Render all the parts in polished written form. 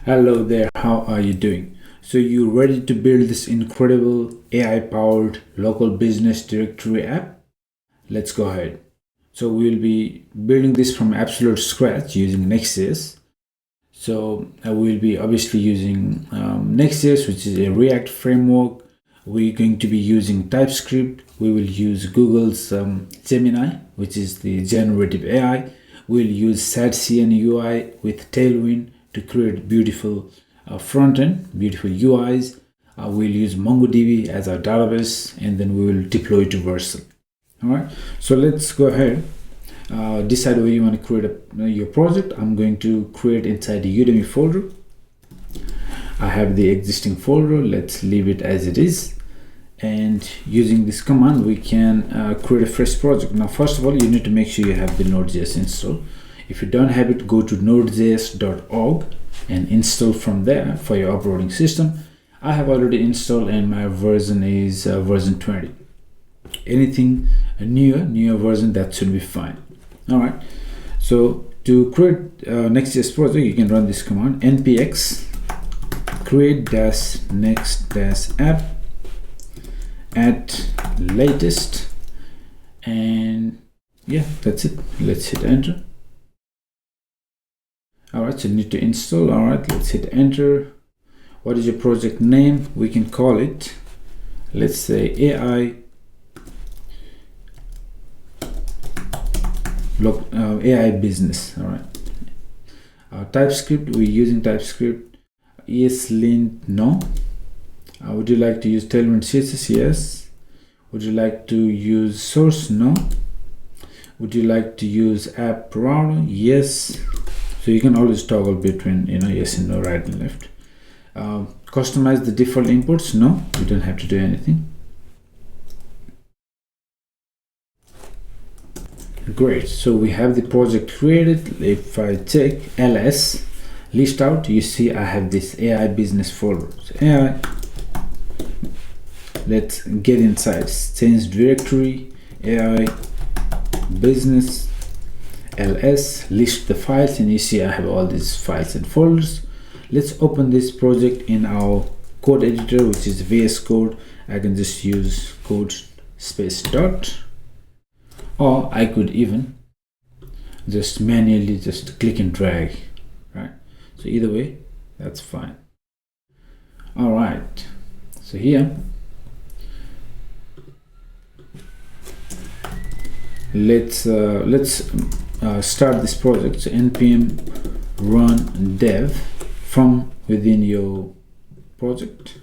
Hello there, how are you doing? So you ready to build this incredible AI-powered local business directory app? Let's go ahead. So we'll be building this from absolute scratch using NextJs. So we'll be obviously using NextJs, which is a React framework. We're going to be using TypeScript. We will use Google's Gemini, which is the generative AI. We'll use SADCN UI with Tailwind to create beautiful front end, beautiful UIs. We'll use MongoDB as our database, and then we will deploy it to Vercel. All right, so let's go ahead. Decide where you want to create your project. I'm going to create inside the Udemy folder. I have the existing folder. Let's leave it as it is. And using this command, we can create a fresh project. Now, first of all, you need to make sure you have the Node.js installed. If you don't have it, go to nodejs.org and install from there for your operating system. I have already installed and my version is version 20. Anything newer version, that should be fine. All right, so to create Next.js project, you can run this command: npx create-next-app at latest, and yeah, that's it. Let's hit enter. All right, so you need to install. All right, let's hit enter. What is your project name? We can call it, let's say, AI business. All right, TypeScript, we're using TypeScript. ESLint, no. Would you like to use Tailwind CSS? Yes. Would you like to use source? No. Would you like to use app router? Yes. So you can always toggle between yes and no, right and left. Customize the default imports? No, you don't have to do anything. Great, so we have the project created. If I check ls list out, you see I have this AI business folder. So AI, let's get inside, change directory, AI business, ls, list the files, and you see I have all these files and folders. Let's open this project in our code editor, which is VS Code. I can just use code space dot, or I could even just manually just click and drag, right? So either way, that's fine. All right, so here let's start this project. So npm run dev from within your project,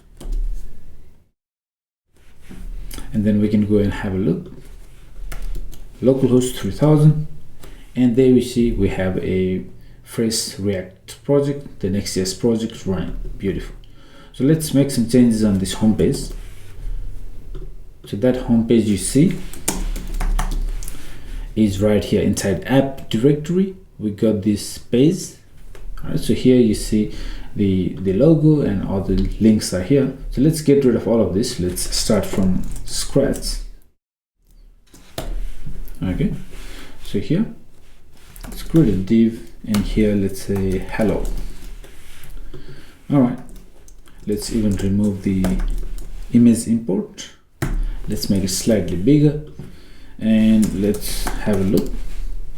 and then we can go and have a look. Localhost 3000, and there we see we have a fresh React project, the Next.js project running. Beautiful. So let's make some changes on this homepage. So that homepage you see is right here inside app directory. We got this page. All right, so here you see the logo and all the links are here. So let's get rid of all of this. Let's start from scratch. Okay, so here let's create a div, and here let's say hello. All right, let's even remove the image import. Let's make it slightly bigger, and let's have a look.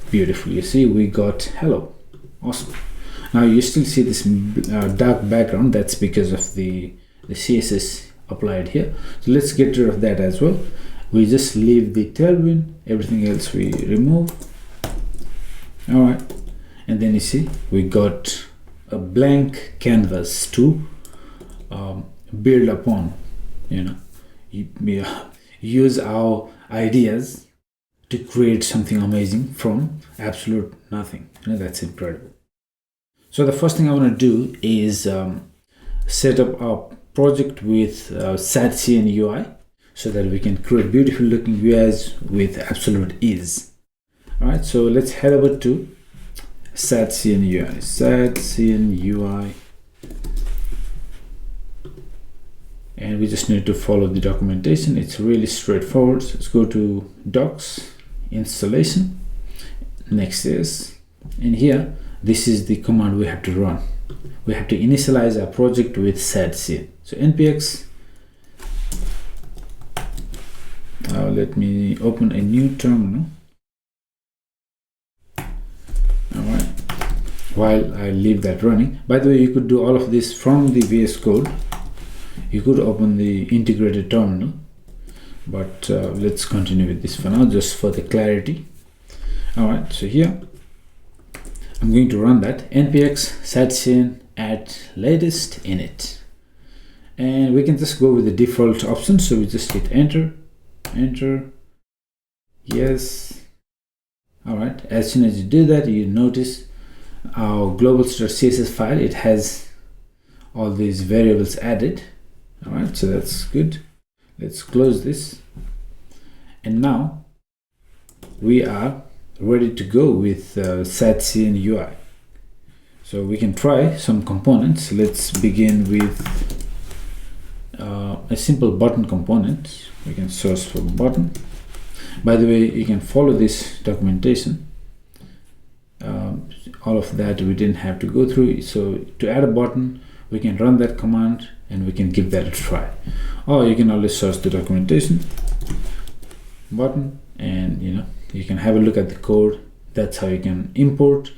Beautiful, you see we got hello. Awesome. Now you still see this dark background. That's because of the CSS applied here. So let's get rid of that as well. We just leave the Tailwind, everything else we remove. All right, and then you see we got a blank canvas to build upon. Use our ideas to create something amazing from absolute nothing. That's incredible. So the first thing I want to do is set up our project with SADCN UI, so that we can create beautiful looking UIs with absolute ease. All right, so let's head over to SADCN UI, and we just need to follow the documentation. It's really straightforward. So let's go to docs, installation, Next.js, and here this is the command we have to run. we have to initialize our project with setScene. So npx, let me open a new terminal. Alright, while I leave that running. By the way, you could do all of this from the VS Code. You could open the integrated terminal, but let's continue with this for now, just for the clarity. Alright, so here I'm going to run that npx setScene add latest init, and we can just go with the default option. So we just hit enter, yes. All right, as soon as you do that, you notice our global.css file, it has all these variables added. All right, so that's good. Let's close this, and now we are ready to go with setScene UI. So we can try some components. Let's begin with a simple button component. We can search for button. By the way, you can follow this documentation. All of that we didn't have to go through. So to add a button, we can run that command and we can give that a try. Or you can always search the documentation, button, and you can have a look at the code. That's how you can import.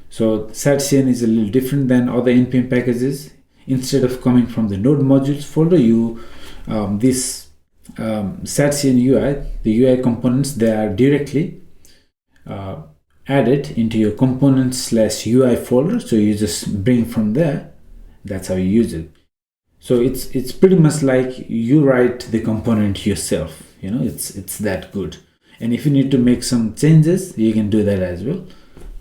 So setScene is a little different than other npm packages. Instead of coming from the node modules folder, this setScene UI, the UI components, they are directly added into your components/UI folder. So you just bring from there. That's how you use it. So it's pretty much like you write the component yourself. It's that good. And if you need to make some changes, you can do that as well.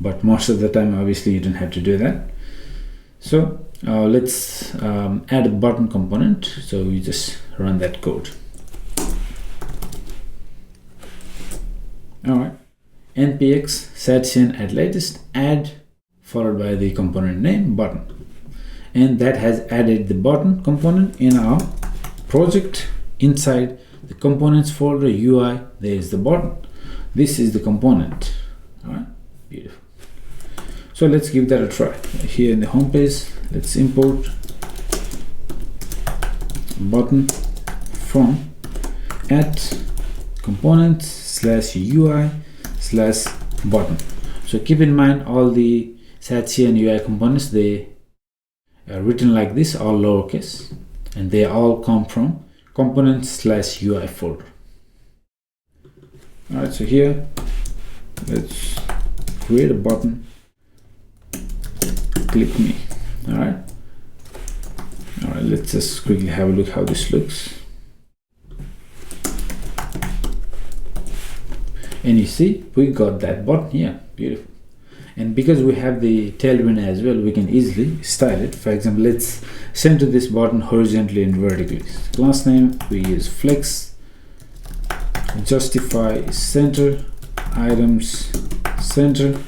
But most of the time, obviously, you don't have to do that. So let's add a button component. So we just run that code. All right, npx setScene add latest add followed by the component name button, and that has added the button component in our project. Inside the components folder UI, there is the button. This is the component. All right, beautiful. So let's give that a try. Here in the home page, let's import button from at components/UI/button. So keep in mind, all the setScene UI components, they are written like this, all lowercase, and they all come from components/UI folder. All right, so here let's create a button. Click me. All right, let's just quickly have a look how this looks. And you see, we got that button here. Beautiful. And because we have the tailwind as well, we can easily style it. For example, let's center this button horizontally and vertically. Class name, we use flex. Justify center, items center,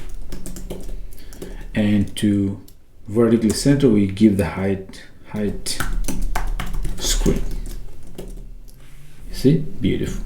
and to vertically center, we give the height screen. You see, beautiful.